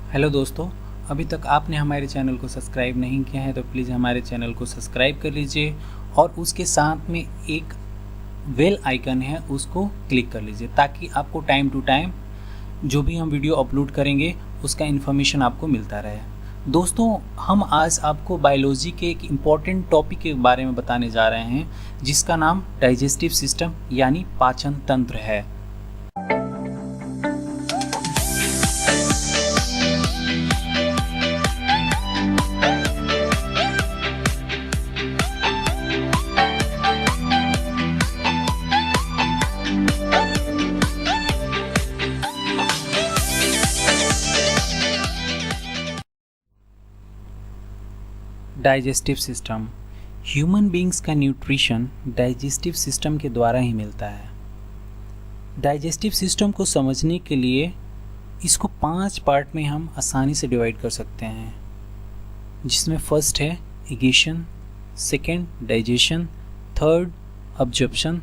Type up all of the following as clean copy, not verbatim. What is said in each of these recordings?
Hello दोस्तों, अभी तक आपने हमारे चैनल को सब्सक्राइब नहीं किया है तो प्लीज़ हमारे चैनल को सब्सक्राइब कर लीजिए और उसके साथ में एक बेल आइकन है उसको क्लिक कर लीजिए ताकि आपको टाइम टू टाइम जो भी हम वीडियो अपलोड करेंगे उसका इन्फॉर्मेशन आपको मिलता रहे। दोस्तों, हम आज आपको बायोलॉजी के एक इम्पॉर्टेंट टॉपिक के बारे में बताने जा रहे हैं जिसका नाम डाइजेस्टिव सिस्टम यानी पाचन तंत्र है। Digestive system. ह्यूमन बींग्स का न्यूट्रिशन डाइजेस्टिव सिस्टम के द्वारा ही मिलता है। डाइजेस्टिव सिस्टम को समझने के लिए इसको 5 पार्ट में हम आसानी से डिवाइड कर सकते हैं, जिसमें फर्स्ट है ingestion, second digestion, third absorption,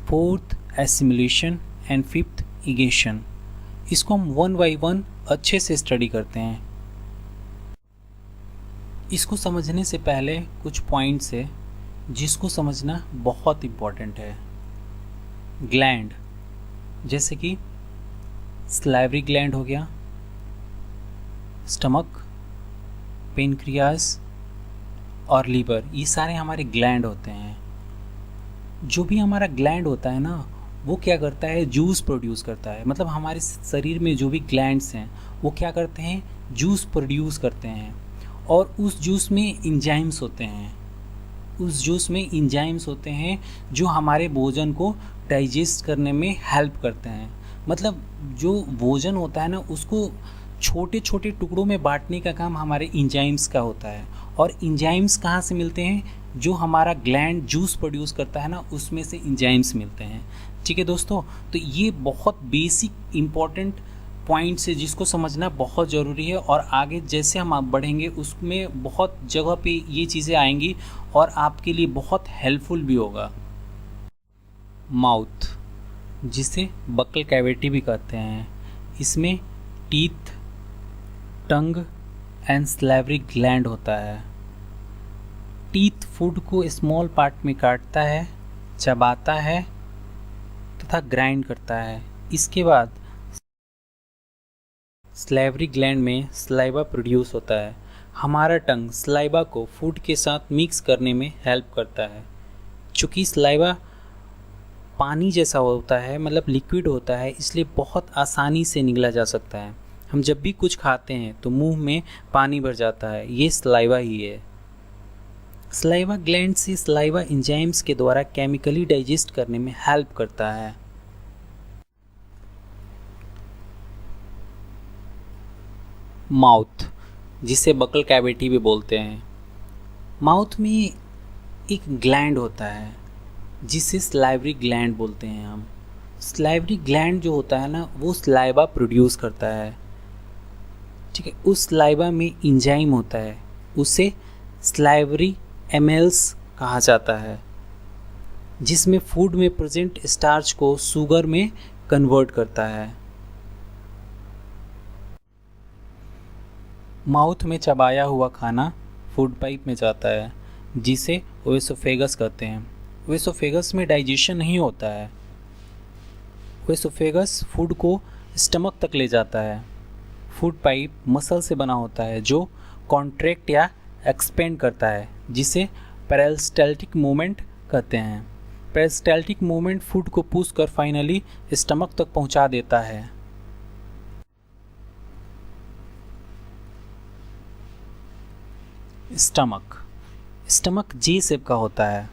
fourth assimilation and fifth egestion. इसको हम 1 बाय 1 अच्छे से स्टडी करते हैं। इसको समझने से पहले कुछ पॉइंट्स है जिसको समझना बहुत इम्पॉर्टेंट है। ग्लैंड, जैसे कि सलाइवरी ग्लैंड हो गया, स्टमक, पेनक्रियास और लीवर, ये सारे हमारे ग्लैंड होते हैं। जो भी हमारा ग्लैंड होता है ना, वो क्या करता है, जूस प्रोड्यूस करता है। मतलब हमारे शरीर में जो भी ग्लैंड्स हैं वो क्या करते हैं, जूस प्रोड्यूस करते हैं और उस जूस में इंजाइम्स होते हैं। उस जूस में इंजाइम्स होते हैं जो हमारे भोजन को डाइजेस्ट करने में हेल्प करते हैं। मतलब जो भोजन होता है ना, उसको छोटे छोटे टुकड़ों में बांटने का काम हमारे इंजाइम्स का होता है। और इंजाइम्स कहाँ से मिलते हैं, जो हमारा ग्लैंड जूस प्रोड्यूस करता है ना, उसमें से इंजाइम्स मिलते हैं। ठीक है दोस्तों, तो ये बहुत बेसिक इम्पॉर्टेंट पॉइंट्स है जिसको समझना बहुत ज़रूरी है। और आगे जैसे हम बढ़ेंगे उसमें बहुत जगह पे ये चीज़ें आएंगी और आपके लिए बहुत हेल्पफुल भी होगा। माउथ, जिसे बकल कैविटी भी कहते हैं, इसमें teeth, tongue and salivary gland होता है। टीथ फूड को स्मॉल पार्ट में काटता है, चबाता है तथा ग्राइंड करता है। इसके बाद सलाइवरी ग्लैंड में सलाइवा प्रोड्यूस होता है। हमारा टंग सलाइवा को फूड के साथ मिक्स करने में हेल्प करता है। चूँकि सलाइवा पानी जैसा होता है, मतलब लिक्विड होता है, इसलिए बहुत आसानी से निगला जा सकता है। हम जब भी कुछ खाते हैं तो मुंह में पानी भर जाता है, ये सलाइवा ही है। सलाइवा ग्लैंड से सलाइवा एंजाइम्स के द्वारा केमिकली डाइजेस्ट करने में हेल्प करता है। माउथ, जिसे बकल कैविटी भी बोलते हैं। माउथ में एक ग्लैंड होता है जिसे सलाइवरी ग्लैंड बोलते हैं हम। सलाइवरी ग्लैंड जो होता है ना, वो सलाइवा प्रोड्यूस करता है। ठीक है, उस सलाइवा में इंजाइम होता है, उसे सलाइवरी एमेल्स कहा जाता है, जिसमें फूड में प्रेजेंट स्टार्च को शुगर में कन्वर्ट करता है। माउथ में चबाया हुआ खाना फूड पाइप में जाता है, जिसे ओएसोफेगस कहते हैं। ओएसोफेगस में डाइजेशन नहीं होता है। ओएसोफेगस फूड को स्टमक तक ले जाता है। फूड पाइप मसल से बना होता है जो कॉन्ट्रैक्ट या एक्सपेंड करता है, जिसे पेरिस्टाल्टिक मूवमेंट कहते हैं। पेरिस्टाल्टिक मूवमेंट फूड को पुश कर फाइनली स्टमक तक पहुंचा देता है। स्टमक जी शेप का होता है।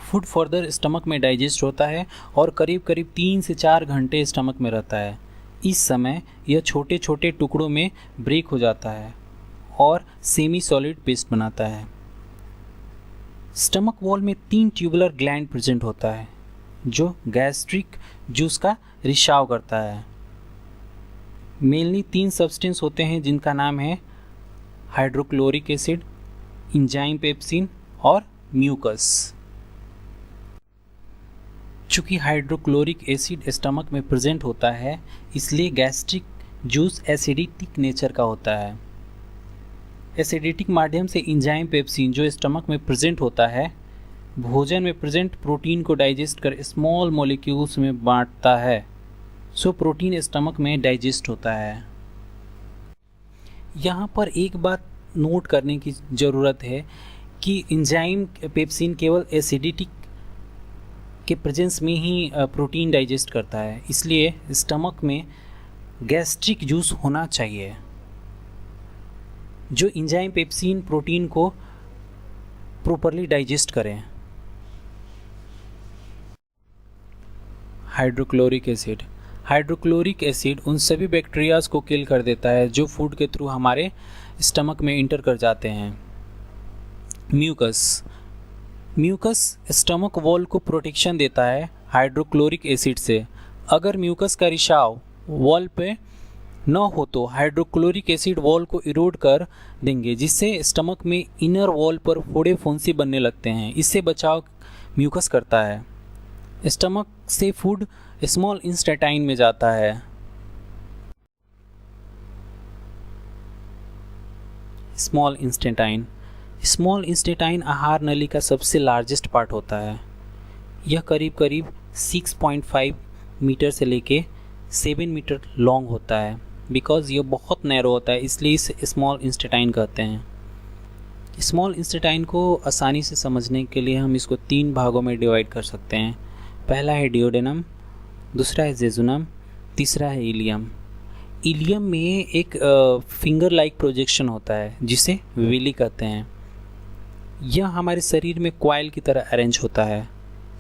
फूड फर्दर स्टमक में डाइजेस्ट होता है और करीब करीब 3 से 4 घंटे स्टमक में रहता है। इस समय यह छोटे छोटे टुकड़ों में ब्रेक हो जाता है और सेमी सॉलिड पेस्ट बनाता है। स्टमक वॉल में 3 ट्यूबुलर ग्लैंड प्रेजेंट होता है जो गैस्ट्रिक जूस का रिसाव करता है। मेनली 3 सब्सटेंस होते हैं जिनका नाम है हाइड्रोक्लोरिक एसिड, इंजाइम पेप्सिन और म्यूकस। चूँकि हाइड्रोक्लोरिक एसिड स्टमक में प्रेजेंट होता है, इसलिए गैस्ट्रिक जूस एसिडिक नेचर का होता है। एसिडिटिक माध्यम से एंजाइम पेप्सिन जो स्टमक में प्रेजेंट होता है, भोजन में प्रेजेंट प्रोटीन को डाइजेस्ट कर स्मॉल मॉलिक्यूल्स में बांटता है। सो प्रोटीन स्टमक में डाइजेस्ट होता है। यहाँ पर एक बात नोट करने की ज़रूरत है कि एंजाइम पेप्सिन केवल एसिडिटी के प्रेजेंस में ही प्रोटीन डाइजेस्ट करता है, इसलिए स्टमक में गैस्ट्रिक जूस होना चाहिए जो एंजाइम पेप्सिन प्रोटीन को प्रॉपरली डाइजेस्ट करें। Hydrochloric acid. हाइड्रोक्लोरिक एसिड उन सभी बैक्टीरियाज को किल कर देता है जो फूड के थ्रू हमारे स्टमक में इंटर कर जाते हैं। म्यूकस। म्यूकस स्टमक वॉल को प्रोटेक्शन देता है हाइड्रोक्लोरिक एसिड से। अगर म्यूकस का रिसाव वॉल पे न हो तो हाइड्रोक्लोरिक एसिड वॉल को इरोड कर देंगे, जिससे स्टमक में इनर वॉल पर फोड़े फुंसी बनने लगते हैं। इससे बचाव म्यूकस करता है। स्टमक से फूड स्मॉल इंस्टेटाइन में जाता है। स्मॉल इंस्टेटाइन। स्मॉल इंस्टेटाइन आहार नली का सबसे लार्जेस्ट पार्ट होता है। यह करीब करीब 6.5 मीटर से लेके 7 मीटर लॉन्ग होता है। बिकॉज ये बहुत नैरो होता है इसलिए इसे स्मॉल इंस्टेटाइन कहते हैं। स्मॉल इंस्टेटाइन को आसानी से समझने के लिए हम इसको 3 भागों में डिवाइड कर सकते हैं। पहला है डिओडेनम, दूसरा है जेजुनम, तीसरा है इलियम। इलियम में एक फिंगर लाइक प्रोजेक्शन होता है जिसे विली कहते हैं। यह हमारे शरीर में कॉइल की तरह अरेंज होता है।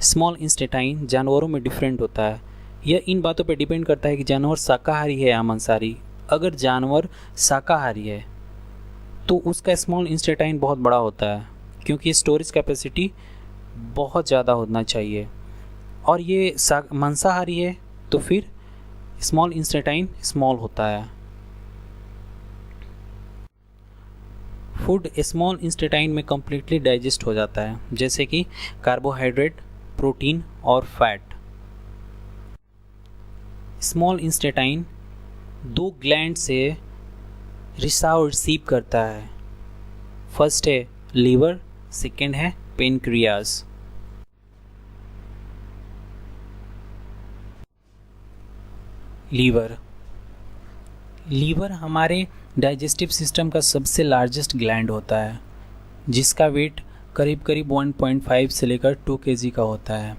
स्मॉल इंस्टेटाइन जानवरों में डिफरेंट होता है। यह इन बातों पर डिपेंड करता है कि जानवर शाकाहारी है या मांसाहारी। अगर जानवर शाकाहारी है तो उसका स्मॉल इंस्टेटाइन बहुत बड़ा होता है क्योंकि स्टोरेज कैपेसिटी बहुत ज़्यादा होना चाहिए। और ये मांसाहारी है तो फिर स्मॉल इंस्टेटाइन स्मॉल होता है। फूड स्मॉल इंस्टेटाइन में कम्प्लीटली डाइजेस्ट हो जाता है, जैसे कि कार्बोहाइड्रेट, प्रोटीन और फैट। स्मॉल इंस्टेटाइन 2 ग्लैंड से रिसाव रिसीव करता है। फर्स्ट है लीवर, सेकेंड है पेनक्रियाज। लीवर। लीवर हमारे डाइजेस्टिव सिस्टम का सबसे लार्जेस्ट ग्लैंड होता है जिसका वेट करीब करीब 1.5 से लेकर 2 kg का होता है।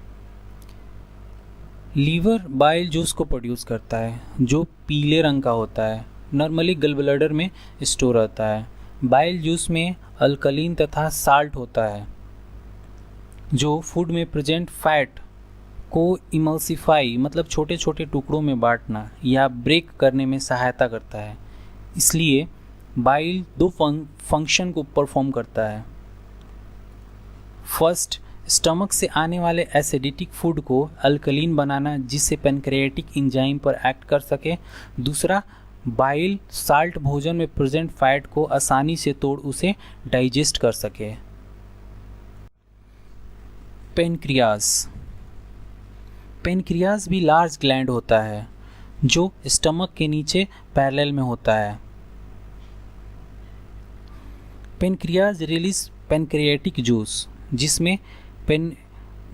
लीवर बाइल जूस को प्रोड्यूस करता है जो पीले रंग का होता है। नॉर्मली गल ब्लैडर में स्टोर रहता है। बाइल जूस में अल्कलीन तथा साल्ट होता है जो फूड में प्रेजेंट फैट को इमल्सिफाई मतलब छोटे छोटे टुकड़ों में बांटना या ब्रेक करने में सहायता करता है। इसलिए बाइल 2 फंक्शन को परफॉर्म करता है। फर्स्ट, स्टमक से आने वाले एसिडिटिक फूड को अल्कलीन बनाना जिससे पैनक्रियाटिक एंजाइम पर एक्ट कर सके। दूसरा, बाइल साल्ट भोजन में प्रेजेंट फैट को आसानी से तोड़ उसे डाइजेस्ट कर सके। पेनक्रियाज। पेनक्रियाज भी लार्ज ग्लैंड होता है जो स्टमक के नीचे पैरेलल में होता है। पेनक्रियाज रिलीज पैनक्रियाटिक जूस जिसमें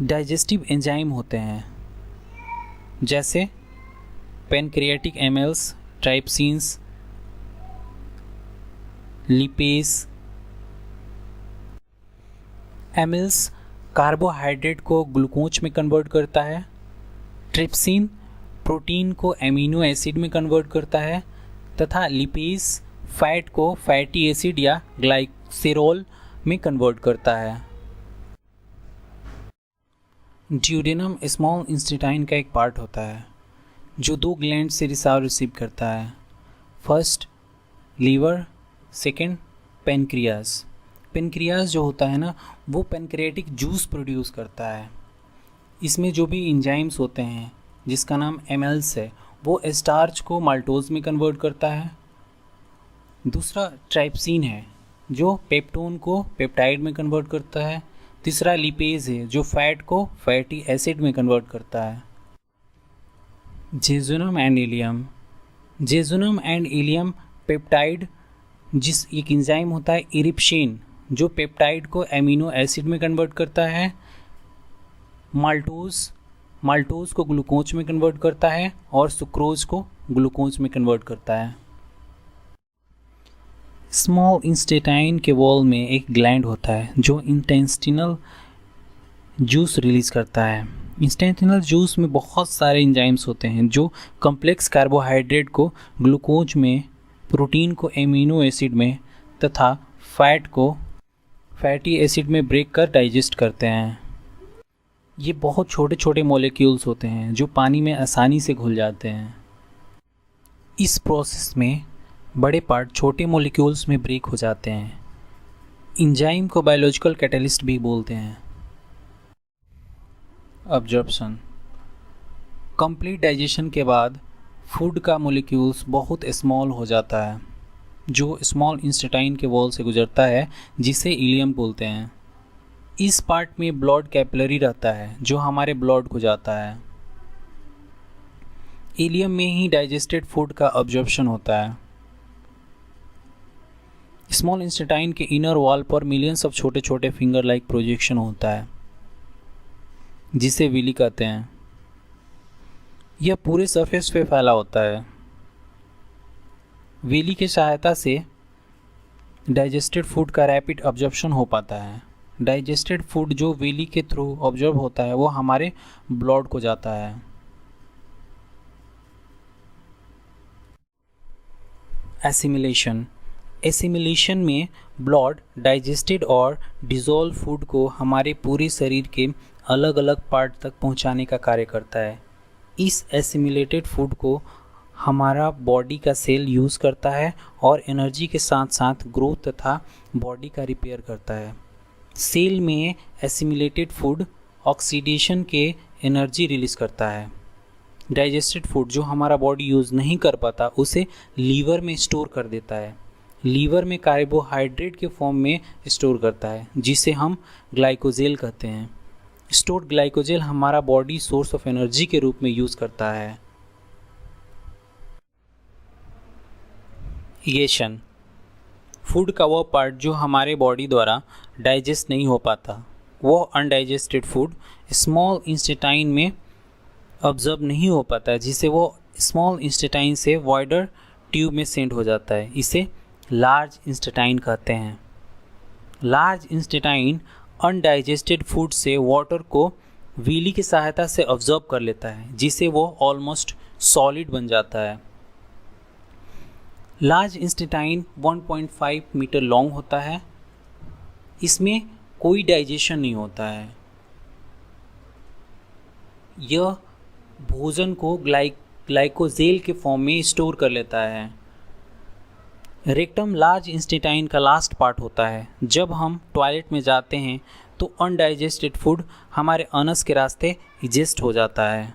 डाइजेस्टिव एंजाइम होते हैं जैसे पैनक्रियाटिक एमिल्स, ट्राइप्सिन्स, लिपेज। एमिल्स कार्बोहाइड्रेट को ग्लूकोज में कन्वर्ट करता है। ट्रिप्सिन प्रोटीन को एमिनो एसिड में कन्वर्ट करता है तथा लिपेज फैट को फैटी एसिड या ग्लाइसेरोल में कन्वर्ट करता है। ड्यूडेनम स्मॉल इंस्टेटाइन का एक पार्ट होता है जो 2 ग्लैंड से रिसाव रिसीव करता है। First liver, second pancreas. Pancreas जो होता है ना वो पेनक्रियाटिक जूस प्रोड्यूस करता है। इसमें जो भी एंजाइम्स होते हैं जिसका नाम एमिल्स है वो स्टार्च को माल्टोज में कन्वर्ट करता है। दूसरा ट्राइप्सिन है जो पेप्टोन को पेप्टाइड में कन्वर्ट करता है। तीसरा लिपेज है जो फैट को फैटी एसिड में कन्वर्ट करता है। Jejunum and ileum. Jejunum and ileum peptide, जिस एक एंजाइम होता है इरिप्शिन, जो पेप्टाइड को एमिनो एसिड में कन्वर्ट करता है। माल्टोज को ग्लूकोज में कन्वर्ट करता है और सुक्रोज को ग्लूकोज में कन्वर्ट करता है। स्मॉल इंटेस्टाइन के वॉल में एक ग्लैंड होता है जो इंटेस्टिनल जूस रिलीज करता है। इंटेस्टिनल जूस में बहुत सारे एंजाइम्स होते हैं जो कॉम्प्लेक्स कार्बोहाइड्रेट को ग्लूकोज में, प्रोटीन को एमिनो एसिड में तथा फैट को फैटी एसिड में ब्रेक कर डाइजेस्ट करते हैं। ये बहुत छोटे छोटे मॉलिक्यूल्स होते हैं जो पानी में आसानी से घुल जाते हैं। इस प्रोसेस में बड़े पार्ट छोटे मॉलिक्यूल्स में ब्रेक हो जाते हैं। एंजाइम को बायोलॉजिकल कैटलिस्ट भी बोलते हैं। अब्जॉर्प्शन, कंप्लीट डाइजेशन के बाद फूड का मॉलिक्यूल्स बहुत स्मॉल हो जाता है, जो स्मॉल इंटेस्टाइन के वॉल से गुजरता है, जिसे इलियम बोलते हैं। इस पार्ट में ब्लड कैपिलरी रहता है जो हमारे ब्लड को जाता है। इलियम में ही डाइजेस्टेड फूड का अब्जॉर्प्शन होता है। स्मॉल इंटेस्टाइन के इनर वॉल पर मिलियंस ऑफ छोटे छोटे फिंगर लाइक प्रोजेक्शन होता है, जिसे विली कहते हैं। यह पूरे सरफेस पे फैला होता है। विली की सहायता से डाइजेस्टेड फूड का रैपिड अब्जॉर्प्शन हो पाता है। डाइजेस्टेड फूड जो विली के थ्रू ऑब्जर्व होता है वो हमारे ब्लड को जाता है। एसिमिलेशन में ब्लड डाइजेस्टेड और डिजोल्व फूड को हमारे पूरे शरीर के अलग अलग पार्ट तक पहुंचाने का कार्य करता है। इस एसिमिलेटेड फूड को हमारा बॉडी का सेल यूज़ करता है और एनर्जी के साथ साथ ग्रोथ तथा बॉडी का रिपेयर करता है। सेल में एसिमिलेटेड फूड ऑक्सीडेशन के एनर्जी रिलीज करता है। डाइजेस्टेड फूड जो हमारा बॉडी यूज़ नहीं कर पाता उसे लीवर में स्टोर कर देता है। लीवर में कार्बोहाइड्रेट के फॉर्म में स्टोर करता है, जिसे हम ग्लाइकोजेल कहते हैं। स्टोर्ड ग्लाइकोजेल हमारा बॉडी सोर्स ऑफ एनर्जी के रूप में यूज़ करता है। इगेशन, फूड का वो पार्ट जो हमारे बॉडी द्वारा डाइजेस्ट नहीं हो पाता, वो अनडाइजेस्टेड फूड स्मॉल इंटेस्टाइन में ऑब्जर्व नहीं हो पाता, जिसे वो स्मॉल इंटेस्टाइन से वाइडर ट्यूब में सेंड हो जाता है। इसे लार्ज इंटेस्टाइन कहते हैं। लार्ज इंटेस्टाइन अनडाइजेस्टेड फूड से वाटर को विली की सहायता से ऑब्जर्व कर लेता है, जिसे वो ऑलमोस्ट सॉलिड बन जाता है। लार्ज इंटेस्टाइन 1.5 मीटर लॉन्ग होता है। इसमें कोई डाइजेशन नहीं होता है। यह भोजन को ग्लाइकोजेल के फॉर्म में स्टोर कर लेता है। रेक्टम लार्ज इंटेस्टाइन का लास्ट पार्ट होता है। जब हम टॉयलेट में जाते हैं तो अनडाइजेस्टेड फूड हमारे अनस के रास्ते इजेस्ट हो जाता है।